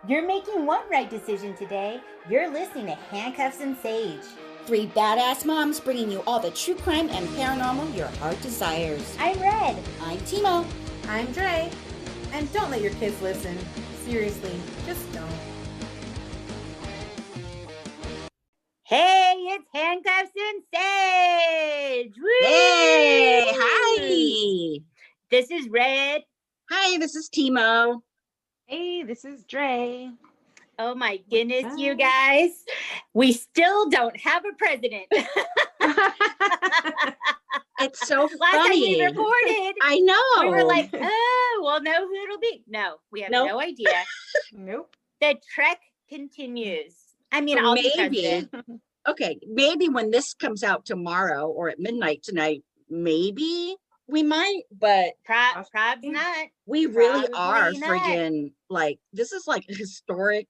You're making one right decision today. You're listening to Handcuffs and Sage. Three badass moms bringing you all the true crime and paranormal your heart desires. I'm Red. I'm Timo. I'm Dre. And don't let your kids listen. Seriously, just don't. Hey, it's Handcuffs and Sage. Woo! Hey, hi. This is Red. Hi, this is Timo. Hey, this is Dre. Oh my goodness, you guys. We still don't have a president. It's so Last time funny. we recorded, I know. we were like, oh, we'll know who it'll be. No, we have no idea. Nope. The trek continues. I mean, I'll be president. Okay, maybe when this comes out tomorrow or at midnight tonight, maybe we might, but Probs not. we really Probably are not. friggin' like, this is like a historic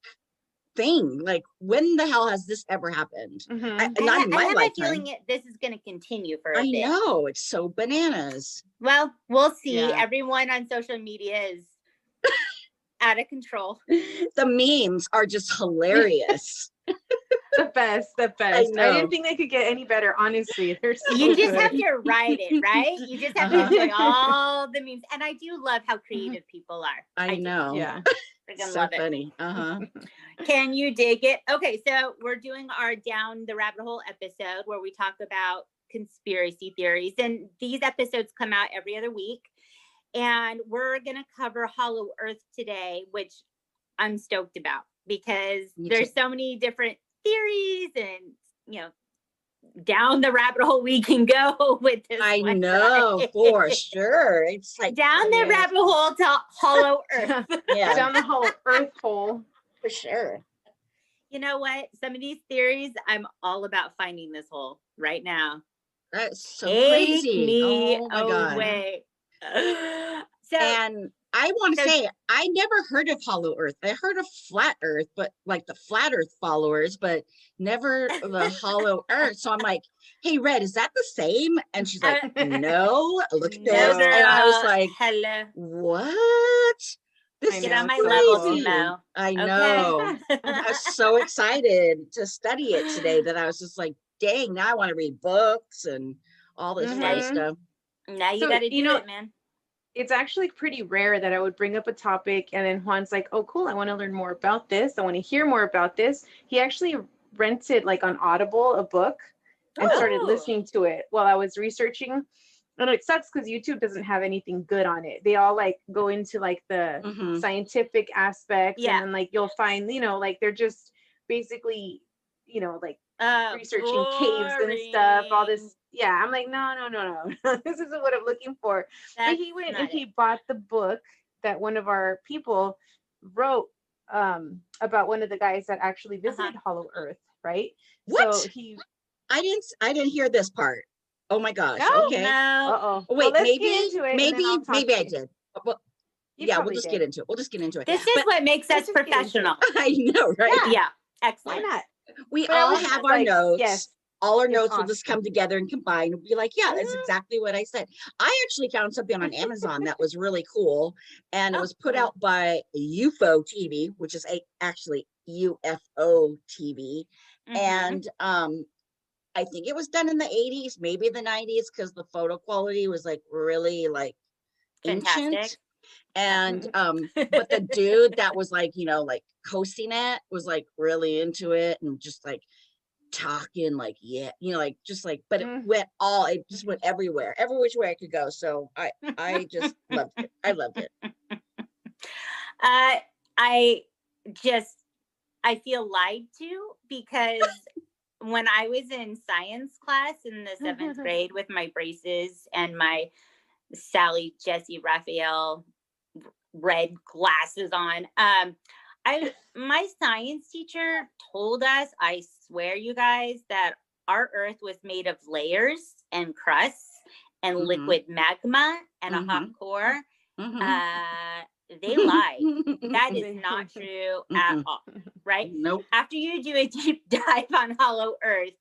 thing. Like, when the hell has this ever happened? Not in I my have a lifetime. feeling this is going to continue for a I bit. know, it's so bananas. Well, we'll see. Yeah. Everyone on social media is out of control. The memes are just hilarious. The best. I know. I didn't think they could get any better, honestly. They're so You just good. have to write it, right? You just have to enjoy all the memes. And I do love how creative people are. I do. know. Yeah. Freaking So love it. funny. Can you dig it? Okay, so we're doing our Down the Rabbit Hole episode where we talk about conspiracy theories. And these episodes come out every other week. And we're going to cover Hollow Earth today, which I'm stoked about because there's so many different theories and, you know, down the rabbit hole we can go with this. I know, for sure. It's like down the rabbit hole to Hollow Earth. Yeah, Down the whole Earth hole. for sure. You know what? Some of these theories, I'm all about finding this hole right now. That's so Take crazy. me Oh my God. away. So, And I want to say, I never heard of Hollow Earth. I heard of Flat Earth, but like the Flat Earth followers, but never the Hollow Earth. So I'm like, hey, Red, is that the same? And she's like, no, look at this. no, And I was like, hello. what? This Get is on my crazy. level, Timo. I know. I was so excited to study it today that I was just like, dang, now I want to read books and all this fun stuff. Now you So, got to you do know, it, man. It's actually pretty rare that I would bring up a topic and then Juan's like, oh, cool, I want to learn more about this. I want to hear more about this. He actually rented like on Audible a book and started listening to it while I was researching. And it sucks because YouTube doesn't have anything good on it. They all like go into like the scientific aspects. Yeah. And then like you'll find, you know, like they're just basically, you know, like researching caves and stuff, all this. Yeah, I'm like, no. This isn't what I'm looking for. But he went and he bought the book that one of our people wrote about one of the guys that actually visited Hollow Earth, right? What? So he I didn't hear this part. Oh my gosh. No? Okay. No. Wait, well, maybe maybe I did. Well, yeah, we'll just get into it. We'll just get into it. This is what makes us professional. I know, right? Yeah. Excellent. Why not? We But I all was have just our like, notes. yes. All our It's notes will awesome. just come together and combine and be like, yeah, that's exactly what I said. I actually found something on Amazon that was really cool. And it was put out by UFO TV, which is actually UFO TV. And I think it was done in the 80s, maybe the 90s, because the photo quality was like really like Fantastic. ancient. And but the dude that was like, you know, like hosting it was like really into it and just like talking like, yeah, you know, like just like, but it just went everywhere, every which way I could go. So I just loved it. I loved it. I feel lied to because when I was in science class in the 7th grade with my braces and my Sally Jesse Raphael red glasses on, my science teacher told us, I swear you guys, that our Earth was made of layers and crusts and liquid magma and a hot core. They lied. That is not true at all, right? Nope. After you do a deep dive on Hollow Earth,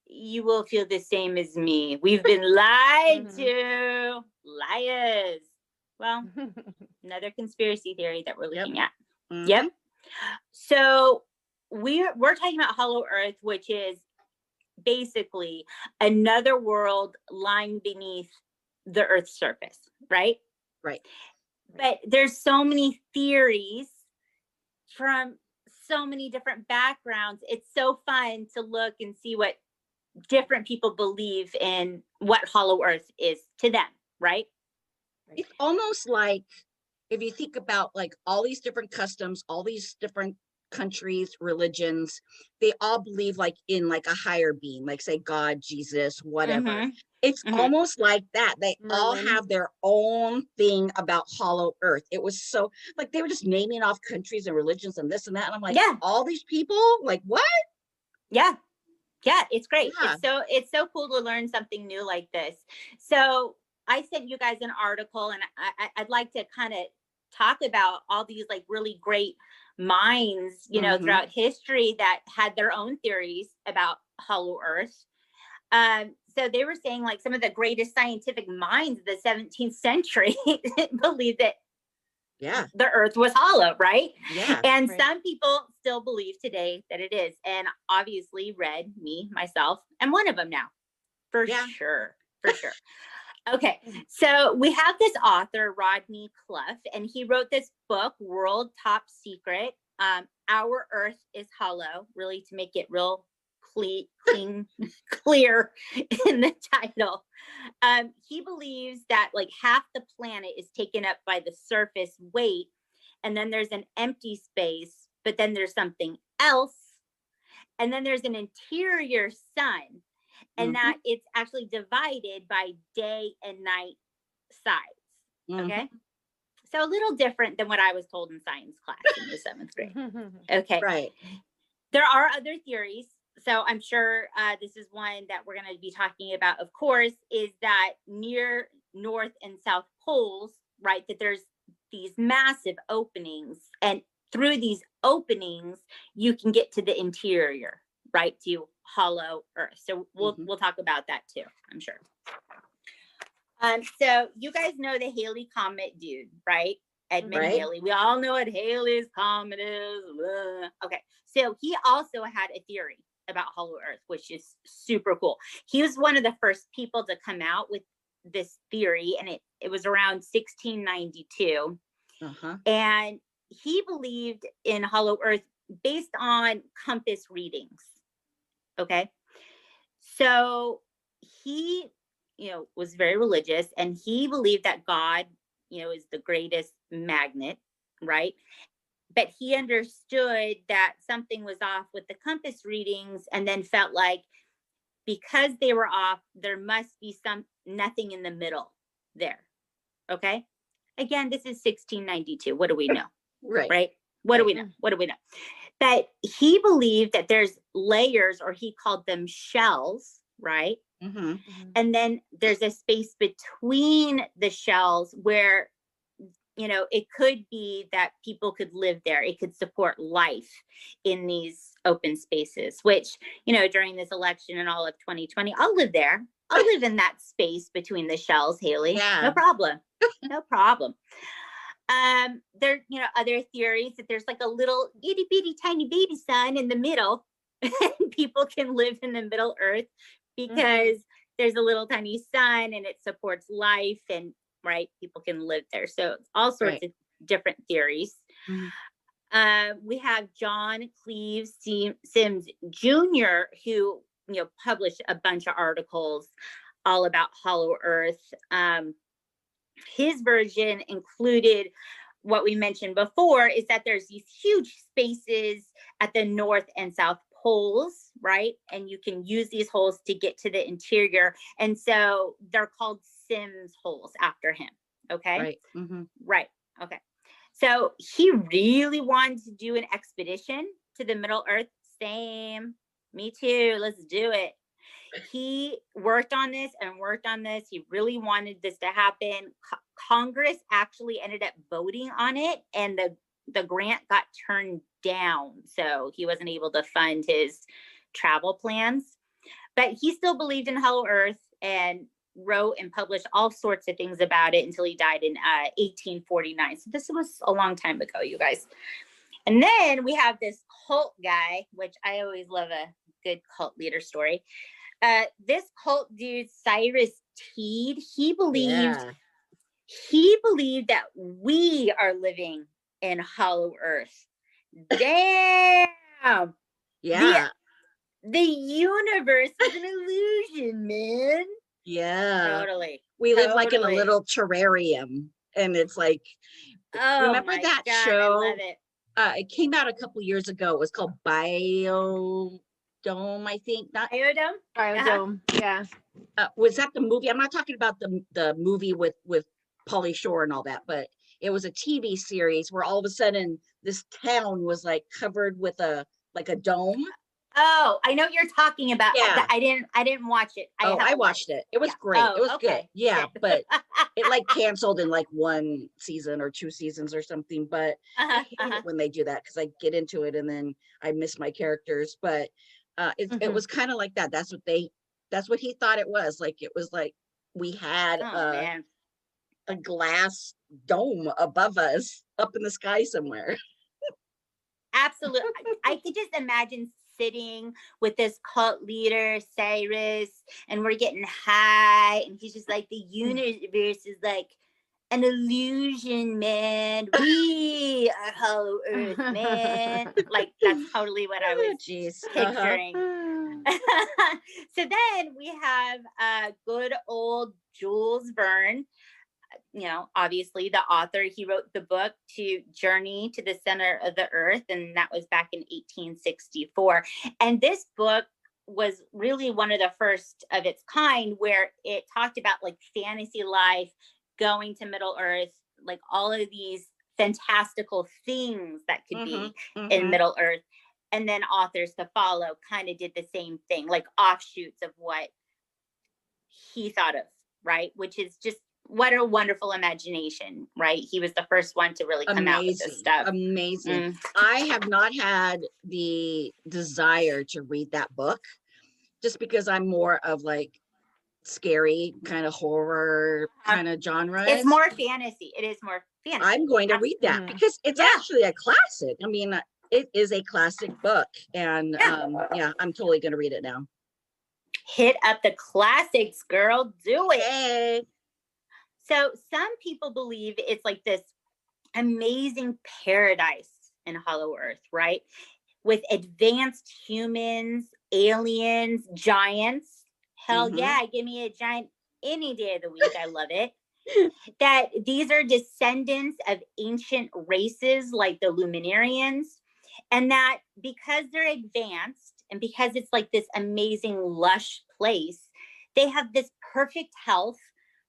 you will feel the same as me. We've been lied to. Liars. Well, another conspiracy theory that we're looking at. Yep. So we're talking about hollow earth, which is basically another world lying beneath the earth's surface, right? Right. But there's so many theories from so many different backgrounds. It's so fun to look and see what different people believe in what hollow earth is to them, right? It's almost like, if you think about like all these different customs, all these different countries, religions, they all believe like in like a higher being, like say God, Jesus, whatever. Mm-hmm. It's Mm-hmm. almost like that. They all Merlin. have their own thing about hollow earth. It was so like they were just naming off countries and religions and this and that. And I'm like, Yeah. all these people, like what? Yeah. Yeah, it's great. Yeah. It's so cool to learn something new like this. So I sent you guys an article, and I'd like to kind of talk about all these like really great minds, Mhm. throughout history that had their own theories about hollow earth. So they were saying like some of the greatest scientific minds of the 17th century believed that Yeah. the earth was hollow, right? Yeah. And Right. some people still believe today that it is. And obviously, Red, me, myself, I'm one of them now. For Yeah. sure. For sure. Okay. So we have this author, Rodney Clough, and he wrote this book, World Top Secret. Our Earth is Hollow, really to make it real clean, clear in the title. He believes that like half the planet is taken up by the surface weight, and then there's an empty space, but then there's something else, and then there's an interior sun, and Mhm. that it's actually divided by day and night sides. Mhm. Okay. So a little different than what I was told in science class in the 7th grade. Okay. Right. There are other theories. So I'm sure this is one that we're going to be talking about, of course, is that near North and South poles, right, that there's these massive openings. And through these openings, you can get to the interior, right, to hollow earth. So we'll talk about that too, I'm sure. So you guys know the Halley Comet dude, right? Edmund Right. Halley. We all know what Halley's Comet is. Okay. So he also had a theory about hollow earth, which is super cool. He was one of the first people to come out with this theory, and it was around 1692. Uh-huh. And he believed in hollow earth based on compass readings. Okay. So he, was very religious, and he believed that God, is the greatest magnet, right? But he understood that something was off with the compass readings, and then felt like because they were off, there must be nothing in the middle there. Okay. Again, this is 1692. What do we know? Right. What do Right. we know? What do we know? But he believed that there's layers, or he called them shells, right? Mhm. And then there's a space between the shells where, it could be that people could live there. It could support life in these open spaces, which, during this election and all of 2020, I'll live there. I'll live in that space between the shells, Haley. Yeah. No problem. No problem. There, other theories that there's like a little itty bitty tiny baby sun in the middle, and people can live in the middle earth because there's a little tiny sun and it supports life, and right, people can live there. So all sorts of different theories. We have John Cleves Sims Jr., who published a bunch of articles all about hollow earth. His version included what we mentioned before, is that there's these huge spaces at the north and south poles, right? And you can use these holes to get to the interior. And so they're called Sims holes after him. Okay. Right. Right. Okay. So he really wanted to do an expedition to the Middle Earth. Same. Me too. Let's do it. He worked on this and worked on this. He really wanted this to happen. Congress actually ended up voting on it, and the grant got turned down. So he wasn't able to fund his travel plans. But he still believed in hollow earth and wrote and published all sorts of things about it until he died in 1849. So this was a long time ago, you guys. And then we have this cult guy, which I always love a good cult leader story. This cult dude, Cyrus Teed, he believed that we are living in Hollow Earth. Damn. Yeah. The universe is an illusion, man. Yeah. Totally. We live like in a little terrarium, and it's like, remember that show? I love it. It came out a couple years ago. It was called Biodome, I think. Not Biodome. Biodome. Yeah. Was that the movie? I'm not talking about the movie with Pauly Shore and all that, but it was a TV series where all of a sudden this town was like covered with a dome. Oh, I know what you're talking about. Yeah. I didn't watch it. I watched it. It was great. It was good. Yeah, but it like canceled in like 1 season or 2 seasons or something. But I hate it when they do that, because I get into it and then I miss my characters. But it was kind of like that. That's what he thought it was. Like, it was like we had a glass dome above us up in the sky somewhere. Absolutely. I could just imagine sitting with this cult leader, Cyrus, and we're getting high, and he's just like, the universe is like an illusion, man. We are Hollow Earth, man. Like, that's totally what I was picturing. So then we have good old Jules Verne. You know, obviously the author, he wrote the book to Journey to the Center of the Earth, and that was back in 1864. And this book was really one of the first of its kind, where it talked about like fantasy life, going to Middle Earth, like all of these fantastical things that could be in Middle Earth. And then authors to follow kind of did the same thing, like offshoots of what he thought of, right? Which is just, what a wonderful imagination, right? He was the first one to really come out with this stuff. Amazing. I have not had the desire to read that book, just because I'm more of like scary kind of horror kind of genre. It's more fantasy. It is more fantasy. I'm going to read that because it's actually a classic. I mean, it is a classic book, and I'm totally going to read it now. Hit up the classics, girl. Do it. Hey. So some people believe it's like this amazing paradise in Hollow Earth, right? With advanced humans, aliens, giants. Hell yeah, give me a giant any day of the week. I love it. That these are descendants of ancient races like the Luminarians, and that because they're advanced and because it's like this amazing lush place, they have this perfect health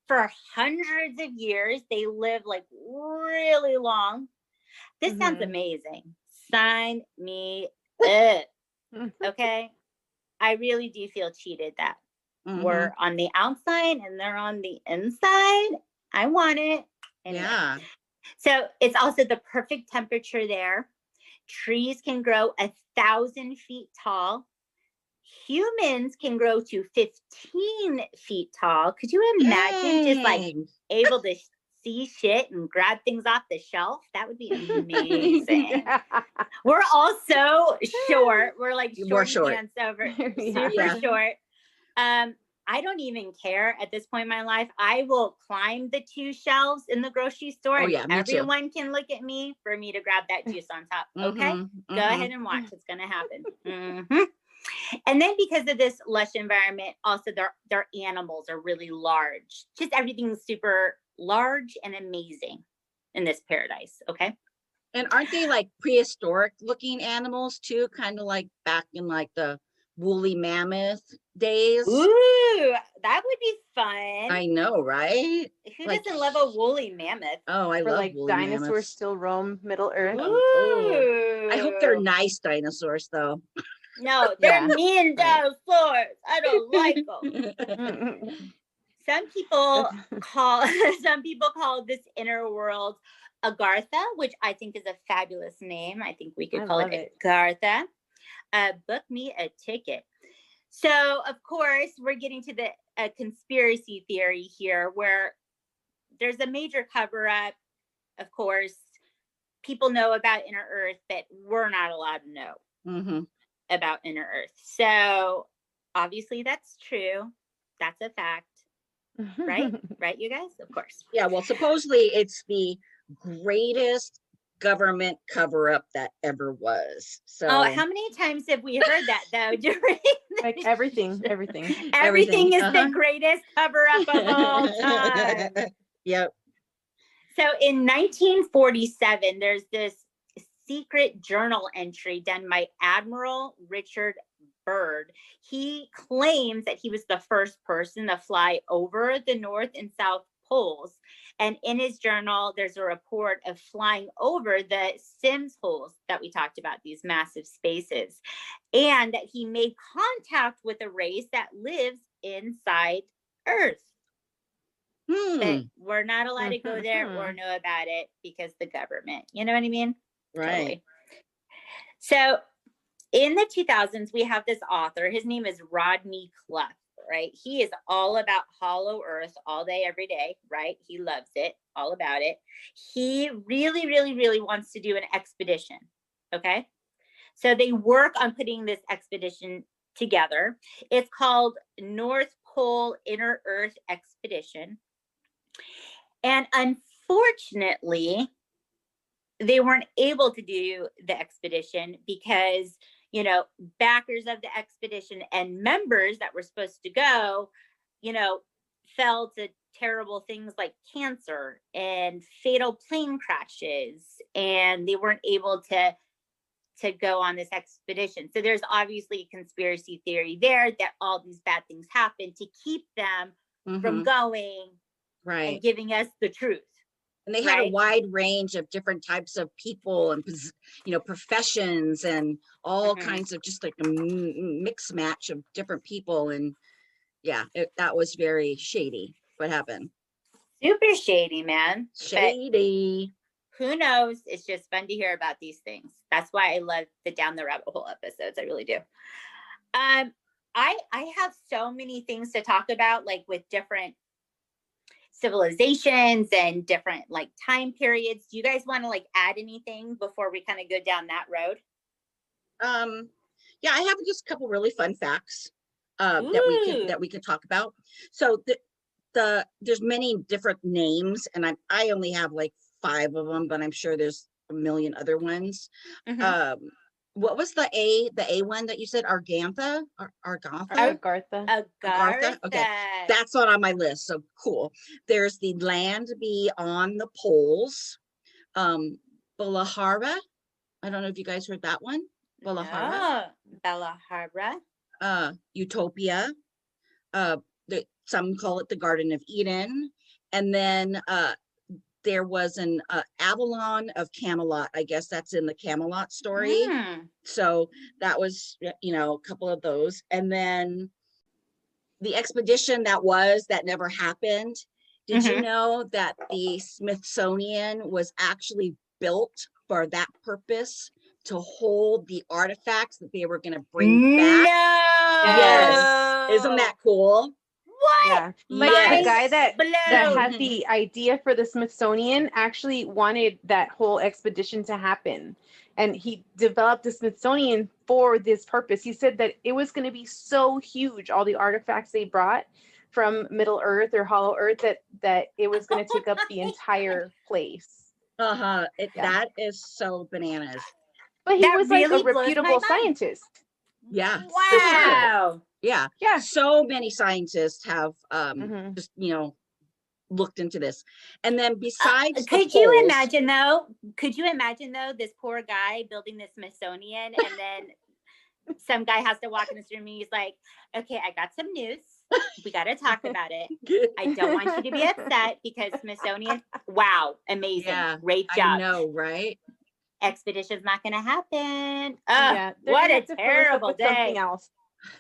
for hundreds of years. They live like really long. This sounds amazing. Sign me up. Okay. I really do feel cheated that we're on the outside and they're on the inside. I want it. Anyway. Yeah. So it's also the perfect temperature there. Trees can grow 1,000 feet tall. Humans can grow to 15 feet tall. Could you imagine just like able to see shit and grab things off the shelf? That would be amazing. We're all so short. We're like short. Pants over, super short. I don't even care at this point in my life. I will climb the 2 shelves in the grocery store, and everyone can look at me for me to grab that juice on top. Okay, go ahead and watch. It's gonna happen. And then because of this lush environment, also their animals are really large. Just everything's super large and amazing in this paradise. Okay. And aren't they like prehistoric looking animals too? Kind of like back in like the woolly mammoth days. Ooh, that would be fun. I know, right? Who doesn't love a woolly mammoth? Oh, I love like woolly dinosaurs mammoths. Still roam Middle Earth. Ooh. I hope they're nice dinosaurs though. No, they're mean dinosaurs. I don't like them. Some people call this inner world Agartha, which I think is a fabulous name. I think we could call it Agartha. Book me a ticket. So, of course, we're getting to the conspiracy theory here, where there's a major cover-up, of course. people know about inner Earth, but we're not allowed to know about inner Earth. So obviously that's true. That's a fact, right? Right, you guys? Of course. Yeah, well, supposedly it's the greatest government cover-up that ever was. So Oh, how many times have we heard that though? During Like everything. everything is the greatest cover-up of all time. Yep. So in 1947, there's this secret journal entry done by Admiral Richard Byrd. He claims that he was the first person to fly over the North and South poles. And in his journal, there's a report of flying over the Sims holes that we talked about, these massive spaces, and that he made contact with a race that lives inside Earth. But we're not allowed to go there or know about it because the government, you know what I mean? Right. Totally. So in the 2000s, we have this author. His name is Rodney Clough, right? He is all about Hollow Earth all day, every day, right? He loves it, all about it. He really, really, really wants to do an expedition, okay? So they work on putting this expedition together. It's called North Pole Inner Earth Expedition. And unfortunately, they weren't able to do the expedition because, you know, backers of the expedition and members that were supposed to go, you know, fell to terrible things like cancer and fatal plane crashes, and they weren't able to go on this expedition. So there's obviously a conspiracy theory there that all these bad things happened to keep them from going and giving us the truth. And they had a wide range of different types of people and, you know, professions and all kinds of just like a mix match of different people. And yeah, that was very shady what happened. Super shady, man. Shady. But who knows? It's just fun to hear about these things. That's why I love the Down the Rabbit Hole episodes. I really do. I have so many things to talk about, like with different civilizations and different like time periods. Do you guys want to like add anything before we kind of go down that road? Yeah, I have just a couple really fun facts that we could talk about. So there's many different names, and I only have like 5 of them, but I'm sure there's a million other ones. What was the A one that you said? Agartha? Agartha. Okay, that's not on my list. So cool. There's the land beyond the poles. Balahara. I don't know if you guys heard that one. Balahara. Utopia. Some call it the Garden of Eden. And then there was an Avalon of Camelot. I guess that's in the Camelot story. So that was, you know, a couple of those. And then the expedition that never happened. Did you know that the Smithsonian was actually built for that purpose, to hold the artifacts that they were going to bring back? Yes. Isn't that cool? What? Yeah. Like the guy that had the idea for the Smithsonian actually wanted that whole expedition to happen. And he developed the Smithsonian for this purpose. He said that it was going to be so huge, all the artifacts they brought from Middle Earth or Hollow Earth, that it was going to take up the entire place. That is so bananas. But he was really like a reputable scientist. Yeah. Wow. Yeah. So many scientists have just, you know, looked into this. And then besides could you imagine though, this poor guy building the Smithsonian, and then some guy has to walk in this room and he's like, okay, I got some news. We got to talk about it. I don't want you to be upset because Smithsonian, wow, amazing. Yeah, great job. I know, right? Expedition's not going to happen. What a terrible day. Something else.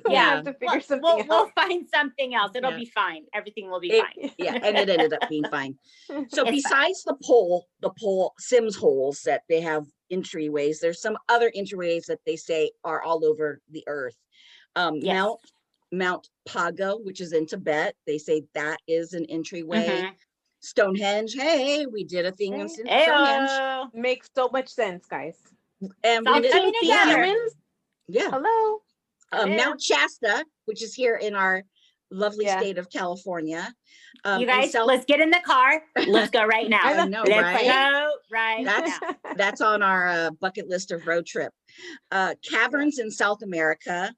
Yeah, have to figure something out. We'll find something else. It'll be fine. Everything will be fine. Yeah, and it ended up being fine. So besides the pole Sims holes that they have entryways, there's some other entryways that they say are all over the earth. Mount Pago, which is in Tibet, they say that is an entryway. Stonehenge. Hey, we did a thing on Hey. Stonehenge. Ayo. Makes so much sense, guys. And It's all we did, coming together. Humans, yeah. hello. Mount Shasta, which is here in our lovely Yeah. state of California. You in guys, South- let's get in the car. Let's go right now. I know, Let's right? go right That's now. that's on our bucket list of road trip. Caverns in South America.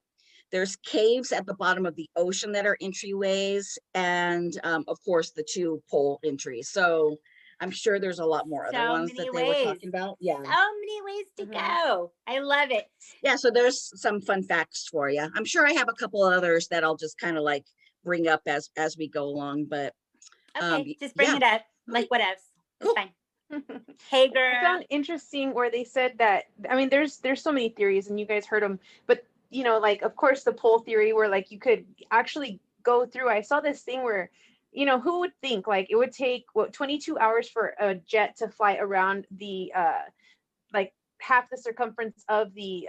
There's caves at the bottom of the ocean that are entryways, and of course the 2 pole entries. So I'm sure there's a lot more other So ones many that they were ways. talking about. Yeah. So many ways to go. I love it. Yeah, so there's some fun facts for you. I'm sure I have a couple others that I'll just kind of like bring up as we go along, but Okay, just bring yeah. it up. Like whatevs. It's Cool. fine. Hey, I girl. found interesting where they said that, I mean, there's so many theories and you guys heard them, but like, of course, the pole theory where like you could actually go through. I saw this thing where, who would think like it would take 22 hours for a jet to fly around the like half the circumference of the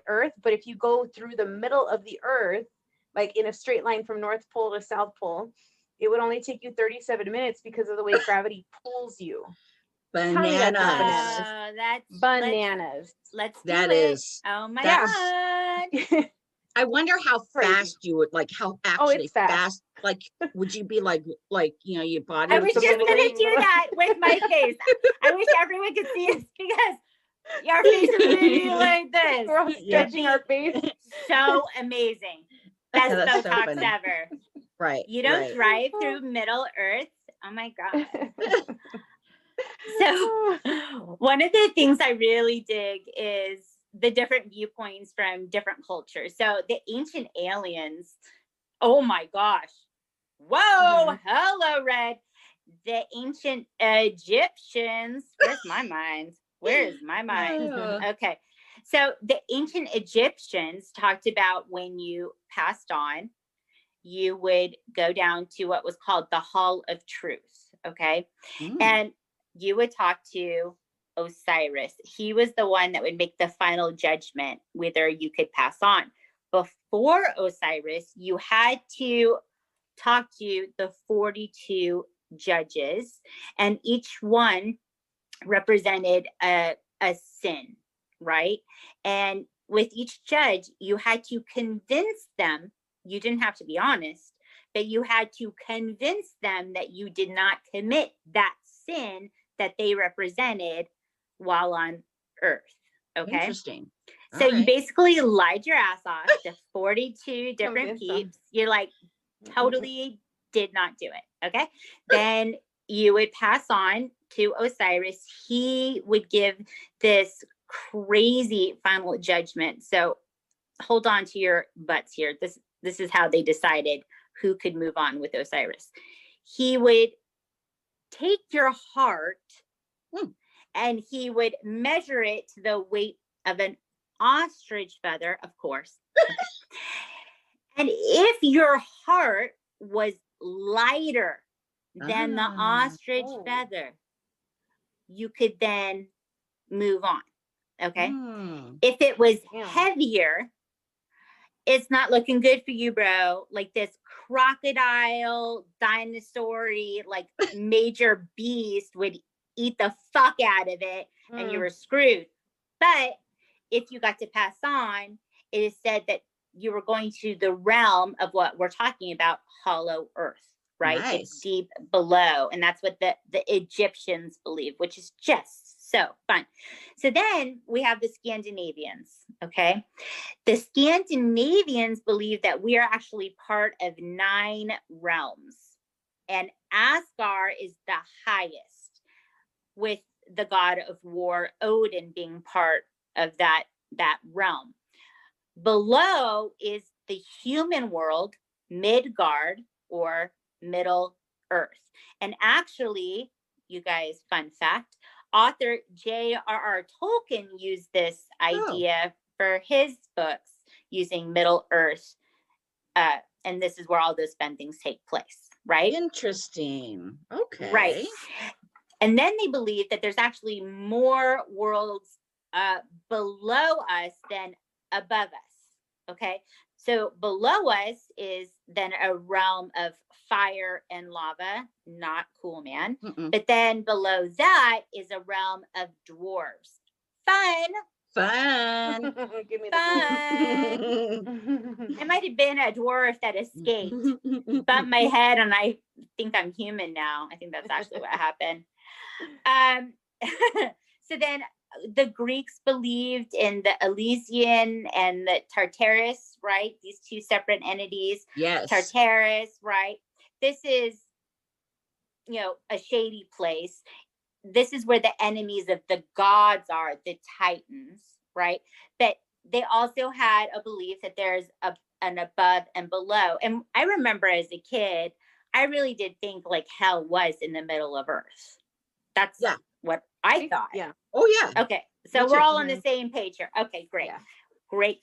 Earth, but if you go through the middle of the Earth, like in a straight line from North Pole to South Pole, it would only take you 37 minutes because of the way gravity pulls you. Tell me that's not Bananas. That's Bananas. Let's do That it. is. Oh my that's- god. I wonder how Crazy. fast you would like. How Oh, actually it's fast. Like, would you be like your body? I would was be just like- gonna do that with my face. I wish everyone could see us because your face is really like this. We're all Yeah. stretching our face. So amazing. Best That's so Botox funny. ever. Right. You don't right. drive through Middle Earth. Oh my god. So one of the things I really dig is the different viewpoints from different cultures. So the ancient aliens, oh my gosh. Whoa, hello, Red. The ancient Egyptians. Where's my mind? Where is my mind? Okay. So the ancient Egyptians talked about when you passed on, you would go down to what was called the Hall of Truth. Okay. Mm. And you would talk to Osiris. He was the one that would make the final judgment whether you could pass on. Before Osiris, you had to talk to the 42 judges, and each one represented a sin, right? And with each judge, you had to convince them, you didn't have to be honest, but you had to convince them that you did not commit that sin that they represented while on Earth. Okay. Interesting. So All you right. basically lied your ass off to 42 different Convince them. peeps. You're like, totally did not do it. Okay. Then you would pass on to Osiris. He would give this crazy final judgment. So hold on to your butts here. This is how they decided who could move on with Osiris. He would take your heart and he would measure it to the weight of an ostrich feather, of course. And if your heart was lighter than the ostrich feather, you could then move on. Okay. If it was heavier, it's not looking good for you, bro. Like this crocodile, dinosaur-y, like major beast would eat the fuck out of it and you were screwed. But if you got to pass on, it is said that you were going to the realm of what we're talking about, hollow earth, right? Nice. It's deep below. And that's what the Egyptians believe, which is just so fun. So then we have the Scandinavians, okay? The Scandinavians believe that we are actually part of 9 realms. And Asgard is the highest, with the god of war, Odin, being part of that realm. Below is the human world, Midgard, or Middle Earth. And actually, you guys, fun fact, author J.R.R. Tolkien used this idea for his books using Middle Earth. And this is where all those spendings take place, right? Interesting. Okay. Right. And then they believe that there's actually more worlds below us than above us. Okay. So below us is then a realm of fire and lava, not cool, man. Mm-mm. But then below that is a realm of dwarves. Fun. Fun. Give me Fun. the I might have been a dwarf that escaped, bumped my head, and I think I'm human now. I think that's actually what happened. So then the Greeks believed in the Elysian and the Tartarus, right? These two separate entities. Yes. Tartarus, right? This is, a shady place. This is where the enemies of the gods are, the Titans, right? But they also had a belief that there's an above and below. And I remember as a kid, I really did think like hell was in the middle of Earth. That's what I thought. Yeah. Oh, yeah. Okay. So we're all on the same page here. Okay, great. Yeah. Great.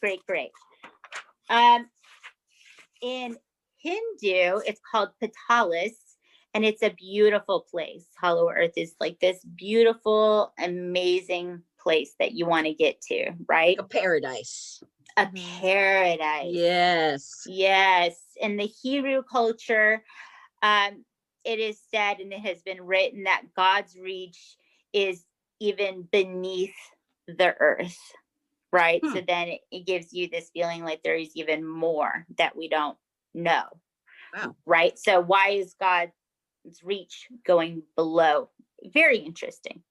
In Hindu, it's called Patalis, and it's a beautiful place. Hollow Earth is like this beautiful, amazing place that you want to get to, right? A paradise. A paradise. Yes. In the Hebrew culture, it is said, and it has been written, that God's reach is even beneath the earth, right? So then it gives you this feeling like there is even more that we don't know. Wow. Right? So why is God's reach going below? Very interesting.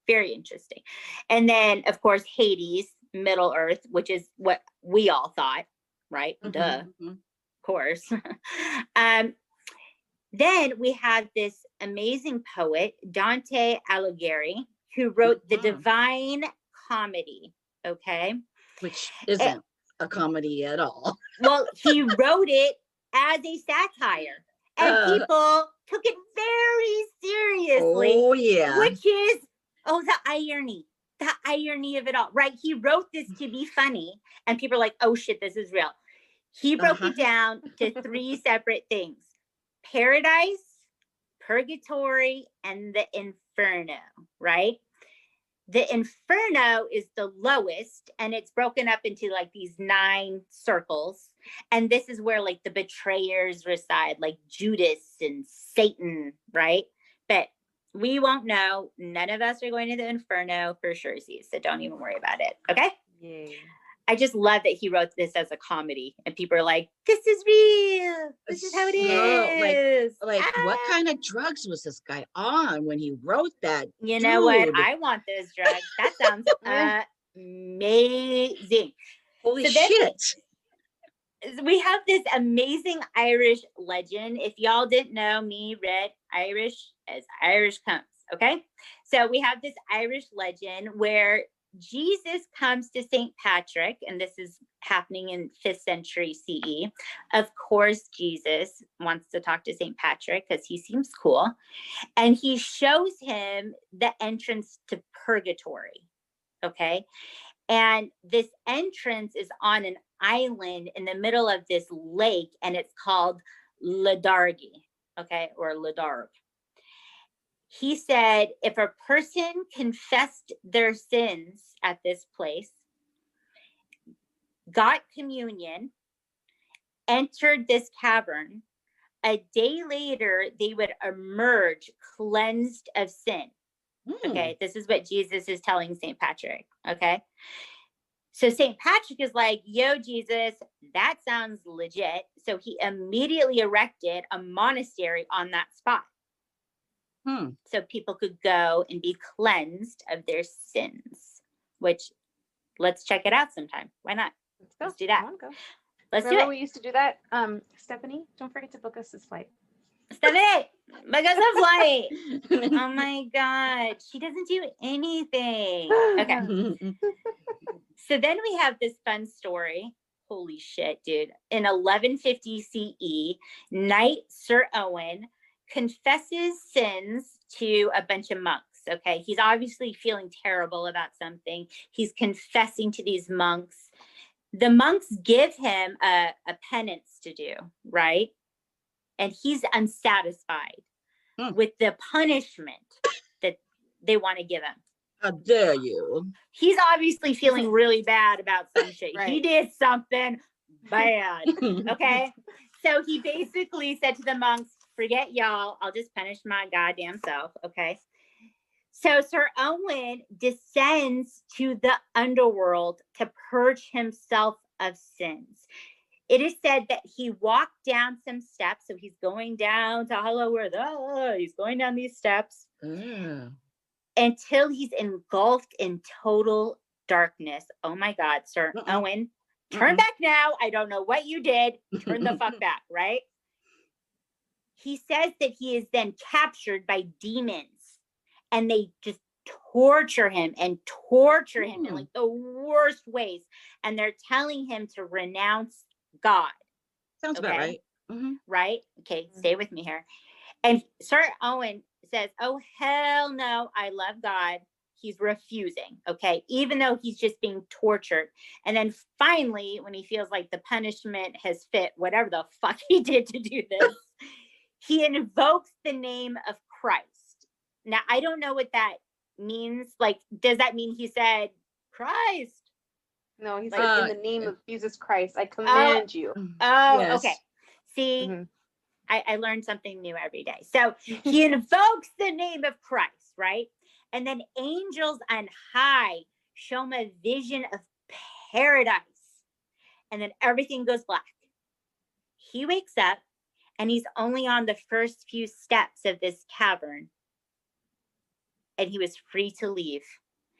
And then, of course, Hades, Middle Earth, which is what we all thought, right? Duh. Of course. Then we have this amazing poet, Dante Alighieri, who wrote the Divine Comedy, okay? Which isn't a comedy at all. Well, he wrote it as a satire, and people took it very seriously. Oh, yeah. Which is, the irony of it all, right? He wrote this to be funny, and people are like, oh shit, this is real. He broke it down to 3 separate things: paradise, purgatory, and the inferno, right? The inferno is the lowest, and it's broken up into like these 9 circles. And this is where like the betrayers reside, like Judas and Satan, right? But we won't know. None of us are going to the inferno for sure, so don't even worry about it. Okay? Yay. I just love that he wrote this as a comedy, and people are like, this is real. This is how it is. Like what kind of drugs was this guy on when he wrote that? You know what? I want those drugs. That sounds amazing. Holy shit. We have this amazing Irish legend. If y'all didn't know, me read Irish as Irish comes, okay? So we have this Irish legend where Jesus comes to St. Patrick, and this is happening in 5th century CE. Of course, Jesus wants to talk to St. Patrick because he seems cool. And he shows him the entrance to purgatory, okay? And this entrance is on an island in the middle of this lake, and it's called Ladargi, okay, or Ladarg. He said, if a person confessed their sins at this place, got communion, entered this cavern, a day later, they would emerge cleansed of sin. Okay, this is what Jesus is telling St. Patrick, okay? So St. Patrick is like, yo, Jesus, that sounds legit. So he immediately erected a monastery on that spot. So people could go and be cleansed of their sins, which let's check it out sometime. Why not? Let's do that. Let's do it. We used to do that. Stephanie, don't forget to book us this flight. Stephanie, book us a flight. Oh my God. She doesn't do anything. Okay. So then we have this fun story. Holy shit, dude. In 1150 CE, Knight Sir Owen confesses sins to a bunch of monks. Okay. He's obviously feeling terrible about something. He's confessing to these monks. The monks give him a penance to do, right? And he's unsatisfied with the punishment that they want to give him. How dare you? He's obviously feeling really bad about some shit. Right. He did something Bad. Okay. So he basically said to the monks, forget y'all. I'll just punish my goddamn self. Okay. So Sir Owen descends to the underworld to purge himself of sins. It is said that he walked down some steps. So he's going down to Hollow Earth. Oh, he's going down these steps until he's engulfed in total darkness. Oh my God, Sir Owen, turn back now. I don't know what you did. Turn the fuck back, right? He says that he is then captured by demons and they just torture him in like the worst ways. And they're telling him to renounce God. Sounds about right. Right? Okay, stay with me here. And Sir Owen says, oh, hell no, I love God. He's refusing, okay, even though he's just being tortured. And then finally, when he feels like the punishment has fit, whatever the fuck he did to do this, he invokes the name of Christ. Now, I don't know what that means. Like, does that mean he said, Christ? No, he said, in the name of Jesus Christ, I command you. Oh, yes. Okay. See, I learned something new every day. So he invokes the name of Christ, right? And then angels on high show him a vision of paradise. And then everything goes black. He wakes up and he's only on the first few steps of this cavern. And he was free to leave.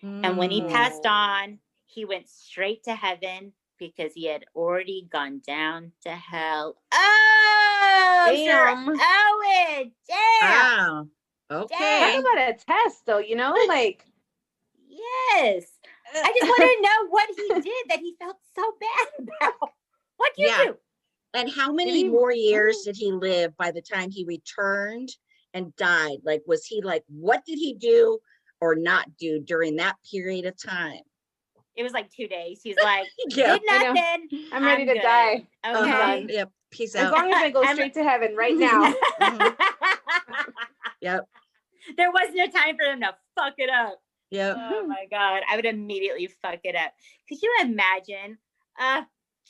And when he passed on, he went straight to heaven because he had already gone down to hell. Oh, damn. Sir Owen, damn. Wow. Okay. Talk about a test, though, you know, like. Yes. I just want to know what he did that he felt so bad about. What'd you do? And how many more years did he live by the time he returned and died? Like, was he like, what did he do or not do during that period of time? It was like 2 days. He's like, did nothing. I'm ready to die. Okay. Yep. Peace out. As long as I go straight to heaven right now. Yep. There was no time for him to fuck it up. Yep. Oh my God. I would immediately fuck it up. Could you imagine?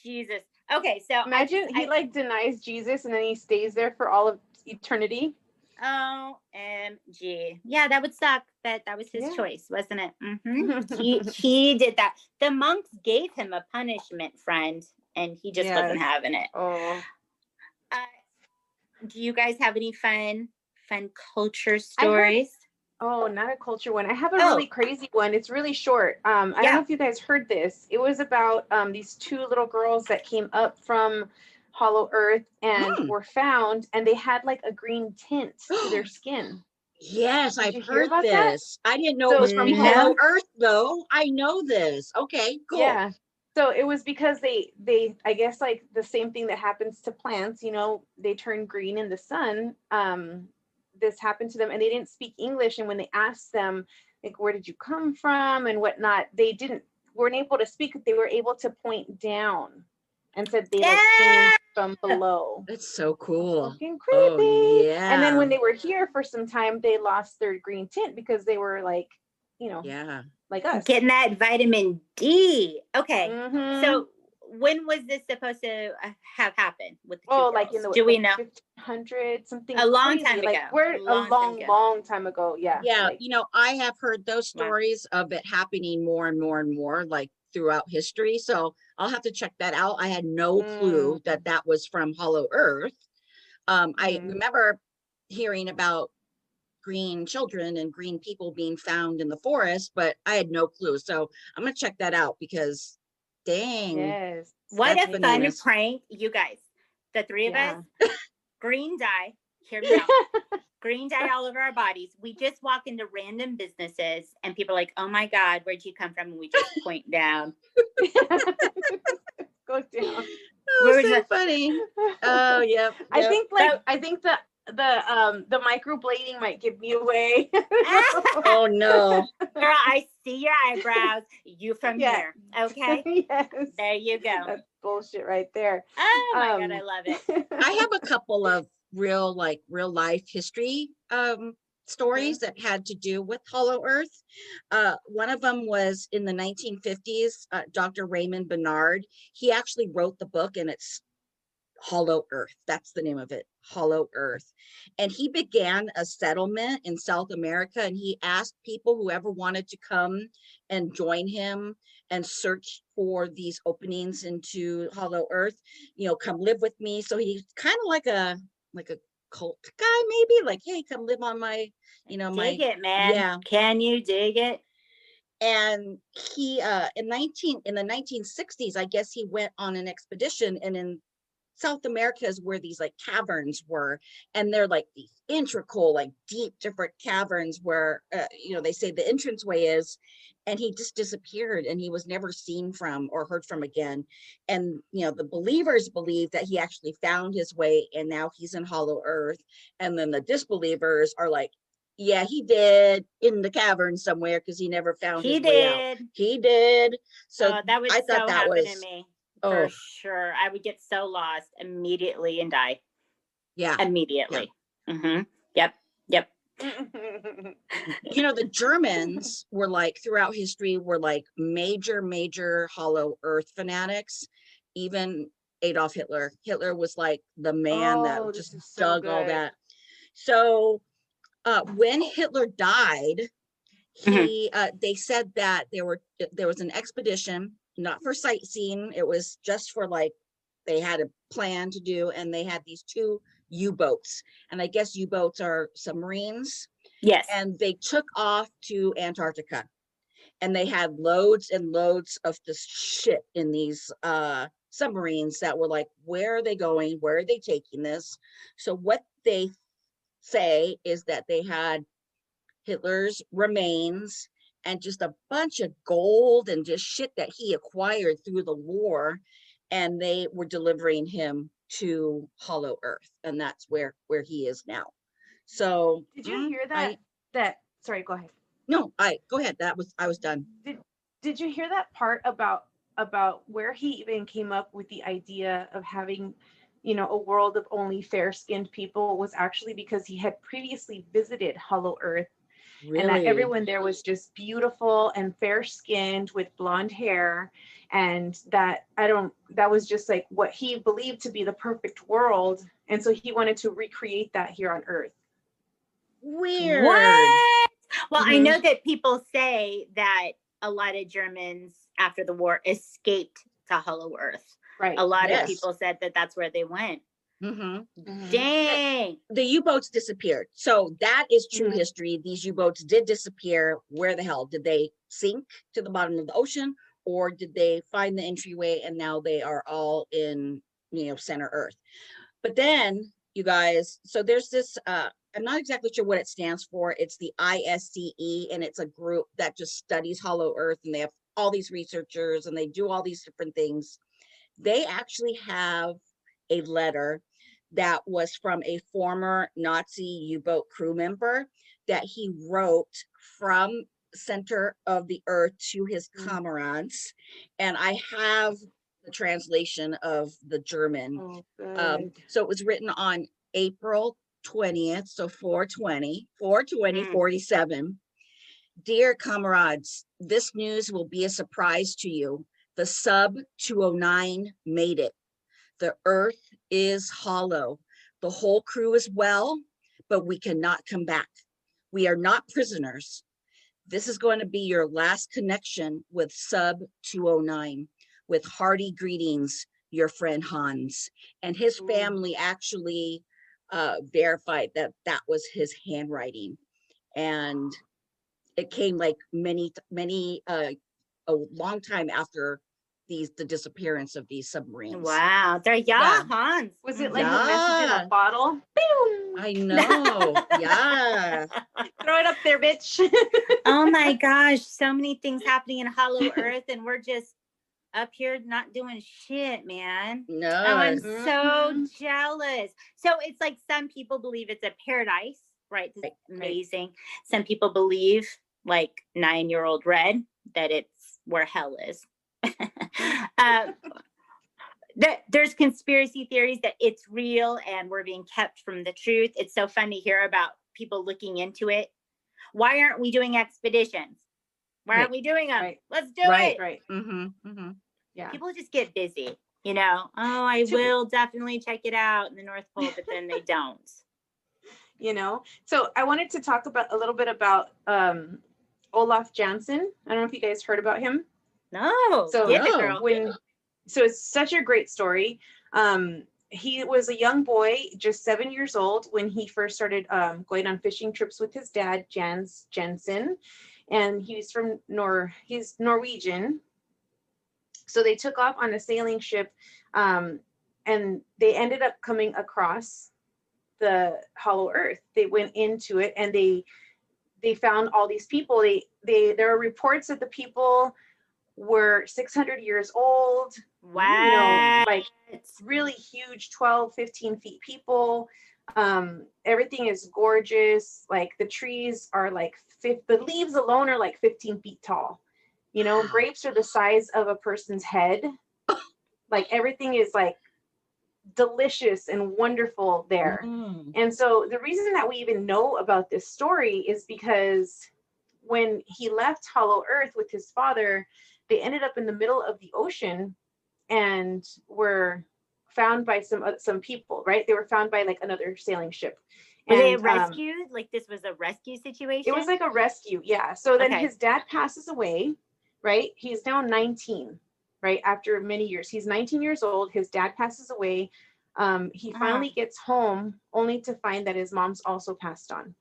Jesus. Okay. So imagine he like denies Jesus and then he stays there for all of eternity. OMG. Yeah, that would suck. But that was his choice, wasn't it? He did that. The monks gave him a punishment, friend, and he just wasn't having it. Do you guys have any fun culture stories? Not a culture one. I have a really crazy one. It's really short. I don't know if you guys heard this. It was about these two little girls that came up from Hollow Earth and were found, and they had like a green tint to their skin. Yes, I've heard this. I didn't know it was from Hollow Earth, though. I know this. Okay, cool. Yeah. So it was because they I guess like the same thing that happens to plants, you know, they turn green in the sun. This happened to them and they didn't speak English. And when they asked them, like, where did you come from and whatnot, they weren't able to speak. They were able to point down and said they like came from below. That's so cool. Fucking creepy. Oh, yeah. And then when they were here for some time, they lost their green tint because they were like, you know, like us. Getting that vitamin D. Okay. So when was this supposed to have happened with the two girls? Like in the do we know 1500 something? A long time ago. Like we're a long time ago. Yeah. Yeah. Like, you know, I have heard those stories of it happening more and more and more, like throughout history. So I'll have to check that out. I had no clue that was from Hollow Earth. I remember hearing about green children and green people being found in the forest, but I had no clue. So I'm gonna check that out because dang. Yes. What a fun prank, you guys. The three of us, green dye, hear me out. Green dye all over our bodies. We just walk into random businesses and people are like, oh my God, where'd you come from? And we just point down. Go down. Oh, so funny. Oh, yeah. I think the microblading might give me away. Oh no. Girl, I see your eyebrows. You from here. Okay. Yes. There you go. That's bullshit right there. Oh my God, I love it. I have a couple of real life history stories that had to do with Hollow Earth. One of them was in the 1950s, Dr. Raymond Bernard. He actually wrote the book, and it's Hollow Earth. That's the name of it, Hollow Earth. And he began a settlement in South America, and he asked people, whoever wanted to come and join him and search for these openings into Hollow Earth, come live with me. So he's kind of like a cult guy, maybe, like, hey, come live on my, dig it, man. yeah. Can you dig it? And he in the 1960s, I guess he went on an expedition, and in South America is where these like caverns were, and they're like these integral, like deep, different caverns where they say the entranceway is, and he just disappeared, and he was never seen from or heard from again. And the believers believe that he actually found his way, and now he's in Hollow Earth. And then the disbelievers are like, yeah, he did in the cavern somewhere, because he never found his way out. He did. So that would I thought that happen was to me. For sure. I would get so lost immediately and die. Yeah. Immediately. Yeah. Mm-hmm. Yep. The Germans were like, throughout history, were like major Hollow Earth fanatics. Even Adolf Hitler. Hitler was like the man that just dug all that. So when Hitler died, they said that there was an expedition, not for sightseeing. It was just for like, they had a plan to do, and they had these 2 U-boats, and I guess U-boats are submarines. Yes. And they took off to Antarctica, and they had loads and loads of this shit in these submarines that were like, where are they going? Where are they taking this? So what they say is that they had Hitler's remains and just a bunch of gold and just shit that he acquired through the war, and they were delivering him to Hollow Earth, and that's where he is now. So did you hear that sorry, go ahead. No, go ahead. I was done. Did you hear that part about where he even came up with the idea of having a world of only fair-skinned people? Was actually because he had previously visited Hollow Earth. Really? And that everyone there was just beautiful and fair-skinned with blonde hair, and that was just like what he believed to be the perfect world, and so he wanted to recreate that here on Earth. Weird. What? Well, I know that people say that a lot of Germans after the war escaped to Hollow Earth. Right. A lot of people said that that's where they went. Dang. The U-boats disappeared. So that is true history. These U-boats did disappear. Where the hell? Did they sink to the bottom of the ocean, or did they find the entryway and now they are all in, center Earth? But then, you guys, so there's this, I'm not exactly sure what it stands for. It's the ISCE, and it's a group that just studies Hollow Earth, and they have all these researchers, and they do all these different things. They actually have a letter that was from a former Nazi U-boat crew member that he wrote from center of the Earth to his comrades. And I have the translation of the German. So it was written on April 20th, so 4/20/47. Dear comrades, this news will be a surprise to you. The sub 209 made it. The Earth is hollow. The whole crew is well, but we cannot come back. We are not prisoners. This is going to be your last connection with sub 209. With hearty greetings, your friend Hans. And his family actually verified that was his handwriting. And it came like a long time after the disappearance of these submarines. Wow, they're Hans. Was it like a message in a bottle? Boom. I know. Yeah. Throw it up there, bitch. Oh my gosh, so many things happening in Hollow Earth, and we're just up here not doing shit, man. No. Oh, I'm so jealous. So it's like some people believe it's a paradise, right? It's amazing. Some people believe, like 9-year-old Red, that it's where hell is. There's conspiracy theories that it's real and we're being kept from the truth. It's so fun to hear about people looking into it. Why aren't we doing expeditions? Why aren't Right. we doing them? Right. Let's do Right. it. Right. Yeah. People just get busy, you know. Oh, I will definitely check it out in the North Pole, but then they don't. You know, so I wanted to talk about a little bit about Olaf Jansen. I don't know if you guys heard about him. No. So Get it, girl. So it's such a great story. He was a young boy, just 7 years old, when he first started going on fishing trips with his dad, Jens Jensen, and he's Norwegian. So they took off on a sailing ship, and they ended up coming across the Hollow Earth. They went into it, and they found all these people. There are reports that the people were 600 years old. Wow. You know, like really huge, 12, 15 feet people. Everything is gorgeous. Like the trees are like, the leaves alone are like 15 feet tall. You know, grapes are the size of a person's head. Like everything is like delicious and wonderful there. And so the reason that we even know about this story is because when he left Hollow Earth with his father, they ended up in the middle of the ocean and were found by some people, right? They were found by like another sailing ship. Were they rescued? Like this was a rescue situation? It was like a rescue, yeah. So then Okay. his dad passes away, right? He's now 19, right? After many years. He's 19 years old. His dad passes away. He finally gets home only to find that his mom's also passed on.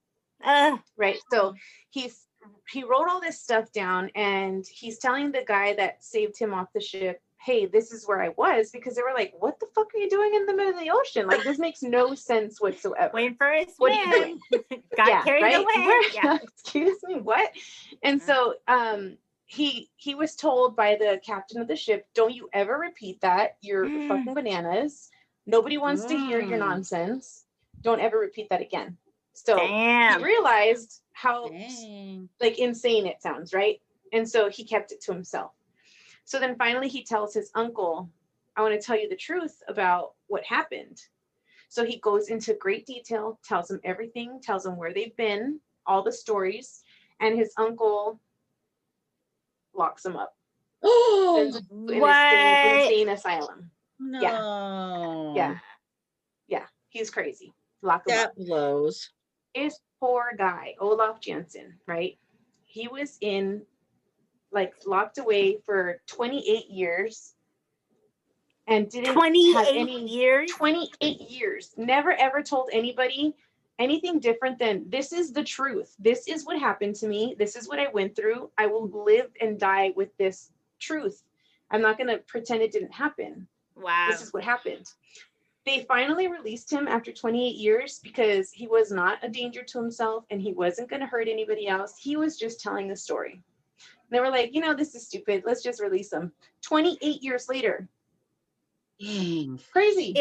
Right. So he wrote all this stuff down, and he's telling the guy that saved him off the ship, hey, this is where I was, because they were like, what the fuck are you doing in the middle of the ocean? Like, this makes no sense whatsoever. Waiting for a swim. What are you doing? Got carried away. Yeah. Excuse me, what? And so he was told by the captain of the ship, don't you ever repeat that. You're fucking bananas. Nobody wants to hear your nonsense. Don't ever repeat that again. So he realized how like insane it sounds, right? And so he kept it to himself. So then finally he tells his uncle, I want to tell you the truth about what happened. So he goes into great detail, tells him everything, tells him where they've been, all the stories, and his uncle locks him up. Oh, in an insane asylum. no. Yeah. He's crazy. Lock him up. That blows. This poor guy, Olaf Jansen, right? He was locked away for 28 years and didn't 28 years? 28 years. Never ever told anybody anything different than, this is the truth. This is what happened to me. This is what I went through. I will live and die with this truth. I'm not going to pretend it didn't happen. Wow. This is what happened. They finally released him after 28 years because he was not a danger to himself and he wasn't going to hurt anybody else. He was just telling the story. And they were like, this is stupid. Let's just release him. 28 years later. Dang. Crazy.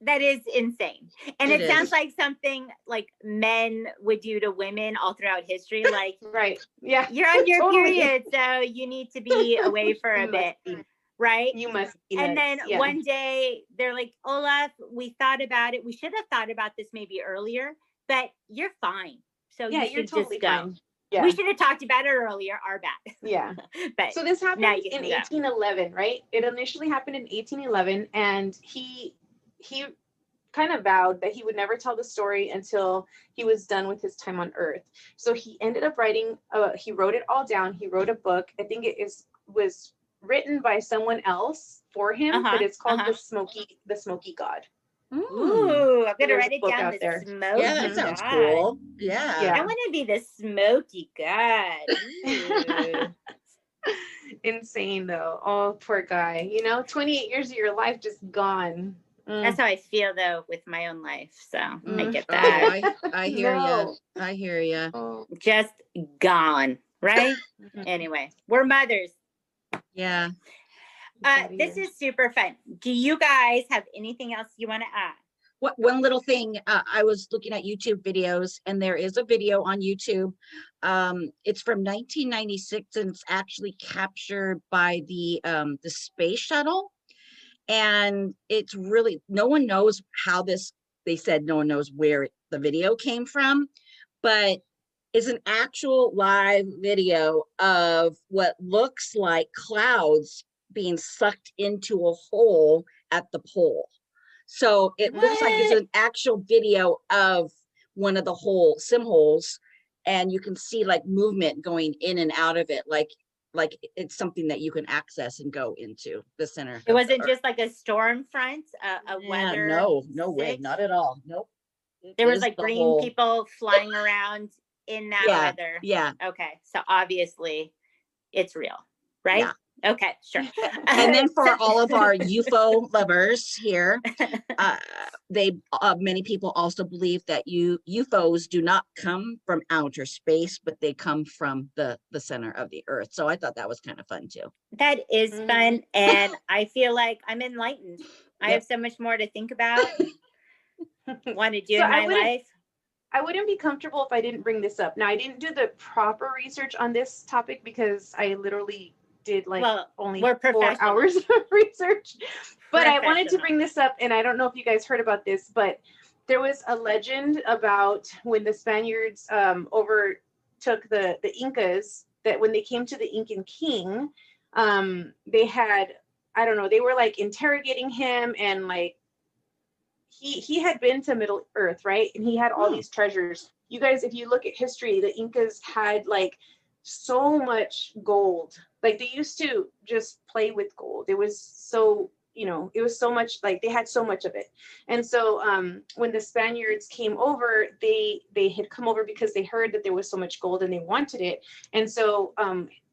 That is insane. And it sounds like something like men would do to women all throughout history. Like, right. Yeah. You're on your period, so you need to be away for a bit. Right? You must be and then yeah. one day they're like, Olaf, we thought about it. We should have thought about this maybe earlier, but you're fine. So yeah, you're totally just go. Fine. Yeah. We should have talked about it earlier. Our bad. Yeah. But so this happened in 1811, right? It initially happened in 1811, and he kind of vowed that he would never tell the story until he was done with his time on Earth. So he ended up writing. He wrote it all down. He wrote a book. I think was written by someone else for him, but it's called The Smoky God. Ooh, I'm gonna write it down. There. Smoky Yeah, that sounds cool. Yeah. I want to be the Smoky God. Insane though. Oh, poor guy. 28 years of your life just gone. That's how I feel though with my own life. So I get that. Oh, I hear you. I hear you. Oh. Just gone, right? Anyway, we're mothers. Yeah. This is super fun. Do you guys have anything else you want to add? One little thing, I was looking at YouTube videos, and there is a video on YouTube. It's from 1996, and it's actually captured by the space shuttle. And it's really, no one knows how this they said no one knows where the video came from, but it's an actual live video of what looks like clouds being sucked into a hole at the pole. So it looks like it's an actual video of one of the sim holes, and you can see like movement going in and out of it, like it's something that you can access and go into the center. It wasn't just like a storm front, a weather. No way, not at all. Nope. There was like green people flying around in that weather. Yeah. Okay, so obviously it's real, right? Yeah. Okay, sure. And then for all of our UFO lovers here, many people also believe that UFOs do not come from outer space, but they come from the center of the earth. So I thought that was kind of fun too. That is fun, and I feel like I'm enlightened. I have so much more to think about, want to do in my life. I wouldn't be comfortable if I didn't bring this up. Now, I didn't do the proper research on this topic because I literally did only 4 hours of research, but I wanted to bring this up, and I don't know if you guys heard about this, but there was a legend about when the Spaniards overtook the Incas, that when they came to the Incan king, they had, I don't know, they were like interrogating him, and like he had been to Middle Earth, right? And he had all these treasures. You guys, if you look at history, the Incas had like so much gold. Like they used to just play with gold. It was so, it was so much, like they had so much of it. And so when the Spaniards came over, they had come over because they heard that there was so much gold and they wanted it. And so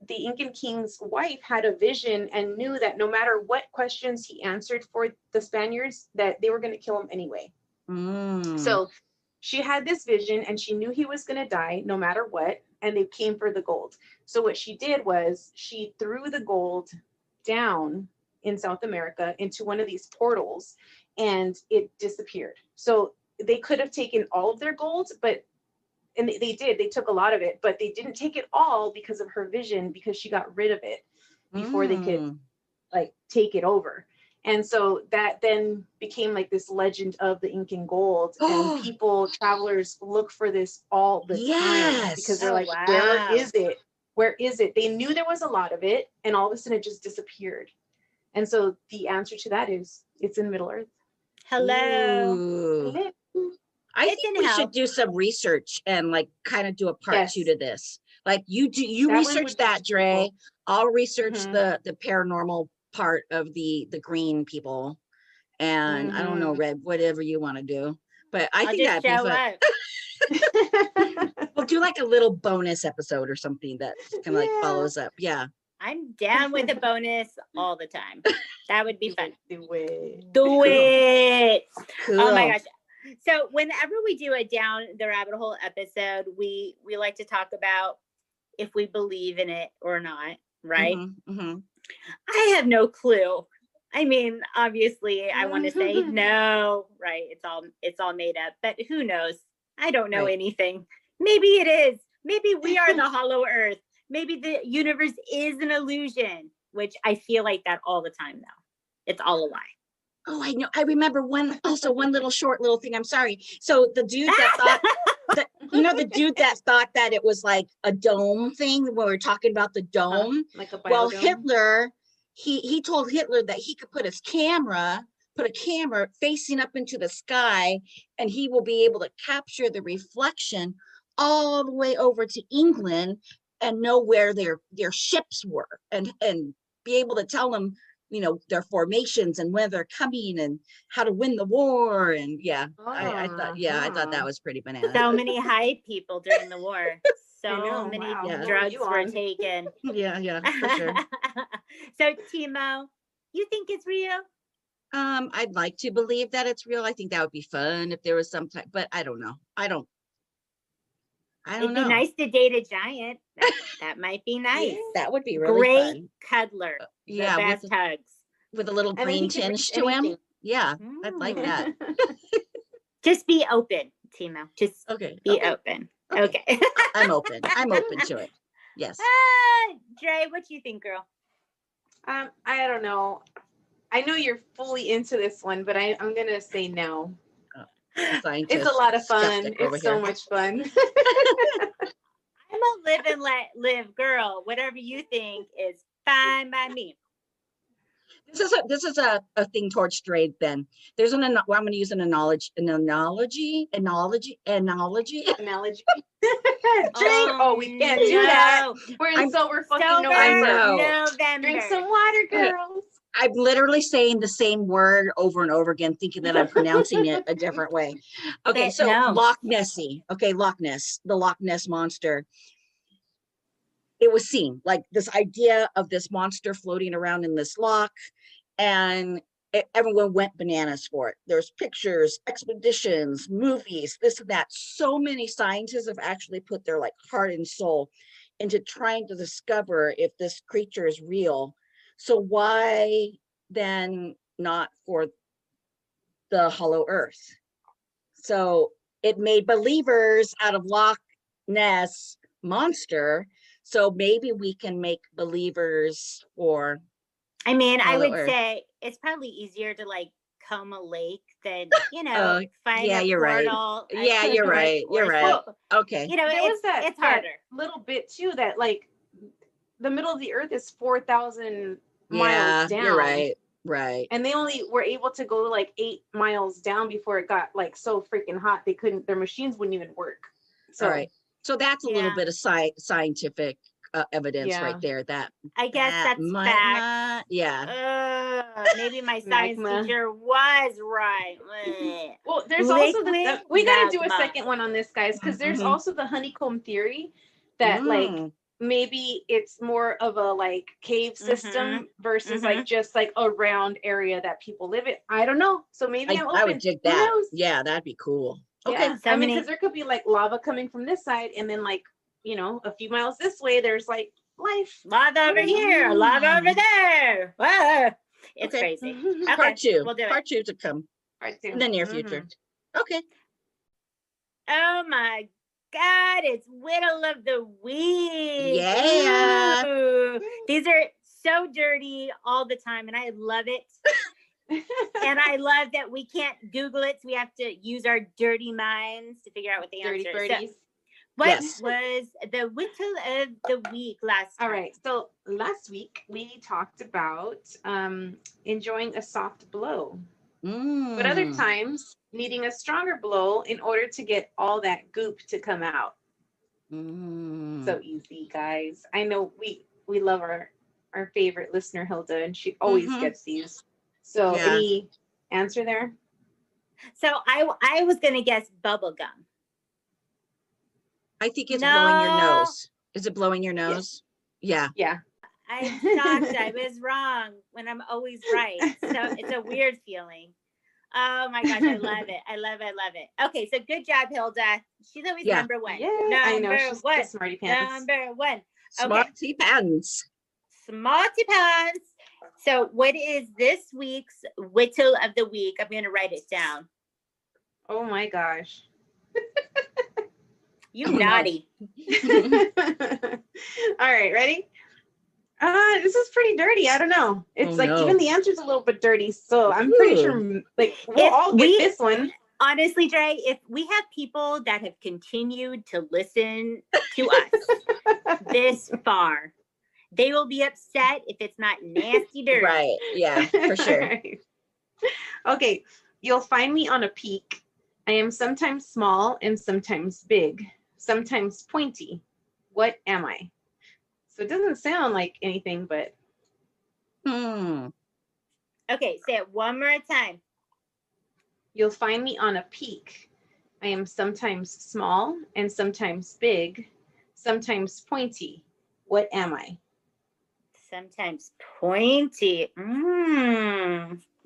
the Incan king's wife had a vision and knew that no matter what questions he answered for the Spaniards, that they were going to kill him anyway. So she had this vision and she knew he was going to die no matter what. And they came for the gold. So what she did was she threw the gold down in South America into one of these portals, and it disappeared. So they could have taken all of their gold, and they did. They took a lot of it, but they didn't take it all because of her vision, because she got rid of it before they could like take it over. And so that then became like this legend of the Incan gold, and travelers look for this all the time because they're like, where is it? Where is it? They knew there was a lot of it, and all of a sudden it just disappeared. And so the answer to that is it's in Middle Earth. Hello. I think we should do some research and like kind of do a part 2 to this. Like you research that, Dre. Cool. I'll research the paranormal part of the green people, and I don't know, Red, whatever you want to do, but I think that'd be fun. We'll do like a little bonus episode or something that kind of like follows up. Yeah, I'm down with a bonus all the time. That would be fun. Do it. Cool. Oh my gosh. So whenever we do a down the rabbit hole episode, we like to talk about if we believe in it or not, right? I have no clue. I mean, obviously I want to say no, right? It's all made up, but who knows? I don't know anything. Maybe it is. Maybe we are the hollow earth. Maybe the universe is an illusion, which I feel like that all the time now. It's all a lie. Oh, I know. I remember one little short little thing. I'm sorry. So the dude that thought the dude that thought that it was like a dome thing when we were talking about the dome. Like a biodome? Hitler, he told Hitler that he could put a camera facing up into the sky, and he will be able to capture the reflection all the way over to England and know where their ships were and be able to tell them, their formations and when they're coming and how to win the war. And I thought that was pretty bananas. So many high people during the war. So many drugs were taken. Yeah, for sure. So Timo, you think it's real? I'd like to believe that it's real. I think that would be fun if there was some type, but I don't know. I don't It'd know. Be nice to date a giant. That might be nice. That would be really great fun. Cuddler. Best hugs. With a little green tinge to him. Yeah, I'd like that. Just be open, Timo. Just be open. Okay. I'm open. I'm open to it. Yes. Dre, what do you think, girl? I don't know. I know you're fully into this one, but I'm gonna say no. Scientist It's a lot of fun. skeptic over It's so here. much fun. I'm a live and let live girl. Whatever you think is fine by me. This is a thing towards straight then. There's I'm going to use an analogy. Analogy. Oh, Oh, we can't do that. no. We're in sober fucking Sober November. November. Drink some water, Okay. girls. I'm literally saying the same word over and over again, thinking that I'm pronouncing it a different way. Okay, But so no. Loch Nessie. Okay, Loch Ness, the Loch Ness monster. It was seen like this idea of this monster floating around in this loch, and everyone went bananas for it. There's pictures, expeditions, movies, this and that. So many scientists have actually put their like heart and soul into trying to discover if this creature is real. So why then not for the hollow earth? So it made believers out of Loch Ness monster. So maybe we can make believers for I mean, I Hollow would Earth. say it's probably easier to like comb a lake than, find yeah, a you're right. portal. Yeah, you're right. You're right. Okay. It's There was that harder. little bit too that like the middle of the earth is 4,000 Yeah, miles down. you're right. Right. And they only were able to go like 8 miles down before it got like so freaking hot they couldn't. Their machines wouldn't even work. So All right. So that's a little Yeah. bit of scientific evidence Yeah. right there. That I guess that that's might fact. not- yeah. Maybe my science Magma. teacher was right. Bleh. well, there's also Liquid we got to do a magma. second one on this, guys, because there's Mhm. also the honeycomb theory that like Mm. maybe it's more of a like cave system versus like just like a round area that people live in. I don't know. So maybe I'm open. I would dig Who that. knows? Yeah, that'd be cool. Okay. Yeah. So I mean, many- because there could be like lava coming from this side, and then like a few miles this way, there's like life. Lava over here, lava over there. Whoa. It's Okay. crazy. Okay, Part two. we'll do Part it. 2 to come Right too. in the near future. Okay. Oh my God, it's Widdle of the Week. Yeah. Ooh. These are so dirty all the time, and I love it. And I love that we can't Google it, so we have to use our dirty minds to figure out what the Dirty answer is. birdies. So, what Yes. was the Whittle of the Week last time? All right. So last week we talked about enjoying a soft blow, but other Mm. times needing a stronger blow in order to get all that goop to come out. Mm. So easy, guys. I know we love our favorite listener Hilda, and she always Mhm. gets these. So Yeah. any answer there? So I was gonna guess bubble gum. I think it's blowing your No. nose. Is it blowing your nose? Yeah. Yeah. I'm shocked I was wrong when I'm always right. So it's a weird feeling. Oh my gosh, I love it. I love it. Okay, so good job, Hilda. She's always Yeah. number one. Yeah, I know. Number She's one. just smarty pants. Number one. Smarty pants. Smarty pants. So what is this week's Whittle of the Week? I'm going to write it down. Oh my gosh. You Oh, no. naughty. All right, ready? This is pretty dirty. I don't know. It's Oh, like no. even the answer's a little bit dirty. So I'm pretty sure like we'll If all get we- this one. Honestly, Dre, if we have people that have continued to listen to us this far, they will be upset if it's not nasty dirty. Right. Yeah, for sure. Right. Okay. You'll find me on a peak. I am sometimes small and sometimes big, sometimes pointy. What am I? So it doesn't sound like anything, but Hmm. Okay, say it one more time. you'll find me on a peak. I am sometimes small and sometimes big, sometimes pointy. What am I? Sometimes pointy.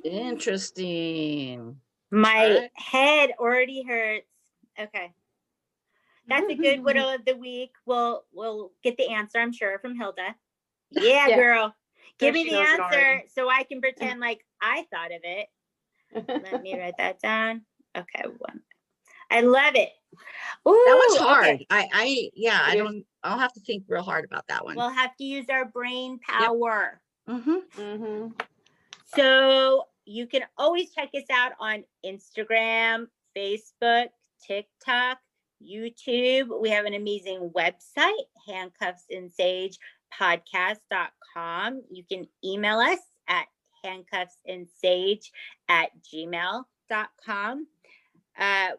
Interesting. My Alright. head already hurts. Okay. That's a good Whittle of the Week. We'll get the answer, I'm sure, from Hilda. Yeah, Yeah. girl. Give me she the knows it answer already. so I can pretend like I thought of it. Let me write that down. Okay, one. I love it. Ooh, That was hard. okay. I'll have to think real hard about that one. We'll have to use our brain power. Mm-hmm. So you can always check us out on Instagram, Facebook, TikTok, YouTube. We have an amazing website, handcuffsandsagepodcast.com. You can email us at handcuffsandsage@gmail.com.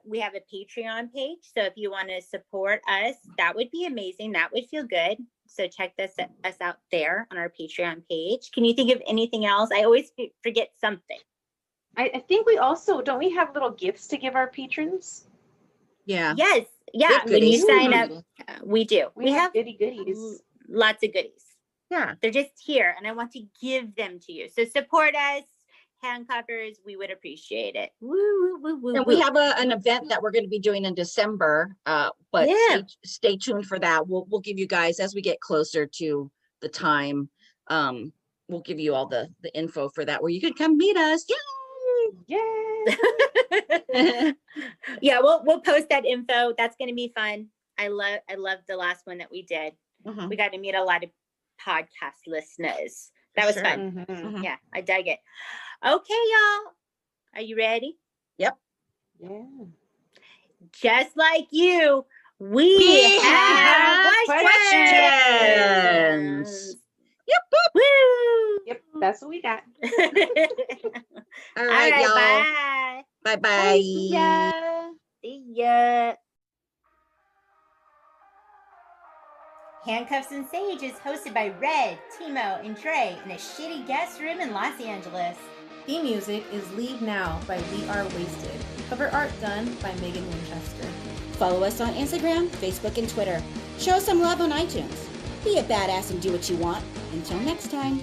We have a Patreon page. So if you want to support us, that would be amazing. That would feel good. So check us out there on our Patreon page. Can you think of anything else? I always forget something. I think we also, don't we have little gifts to give our patrons? Yeah. Yes. Yeah. Gift When you goodies. sign up, we do. We have goody goodies. Lots of goodies. Yeah. They're just here and I want to give them to you. So support us, handcuffers. We would appreciate it. Woo, woo, woo, woo, And we have an event that we're going to be doing in December, but Yeah. stay tuned for that. We'll give you guys, as we get closer to the time, we'll give you all the info for that, where you can come meet us. Yay! Yeah, we'll post that info. That's going to be fun. I love the last one that we did. Mhm. We got to meet a lot of podcast listeners. That was Sure. fun. Mhm. Yeah, I dug it. Okay, y'all. Are you ready? Yeah. Just like you, we have questions. Yep. Woo! Yep, that's what we got. All right, y'all. Bye. Bye bye. See ya. See ya. Handcuffs and Sage is hosted by Red, Timo, and Dre in a shitty guest room in Los Angeles. Theme music is Leave Now by We Are Wasted. Cover art done by Megan Winchester. Follow us on Instagram, Facebook, and Twitter. Show us some love on iTunes. Be a badass and do what you want. Until next time.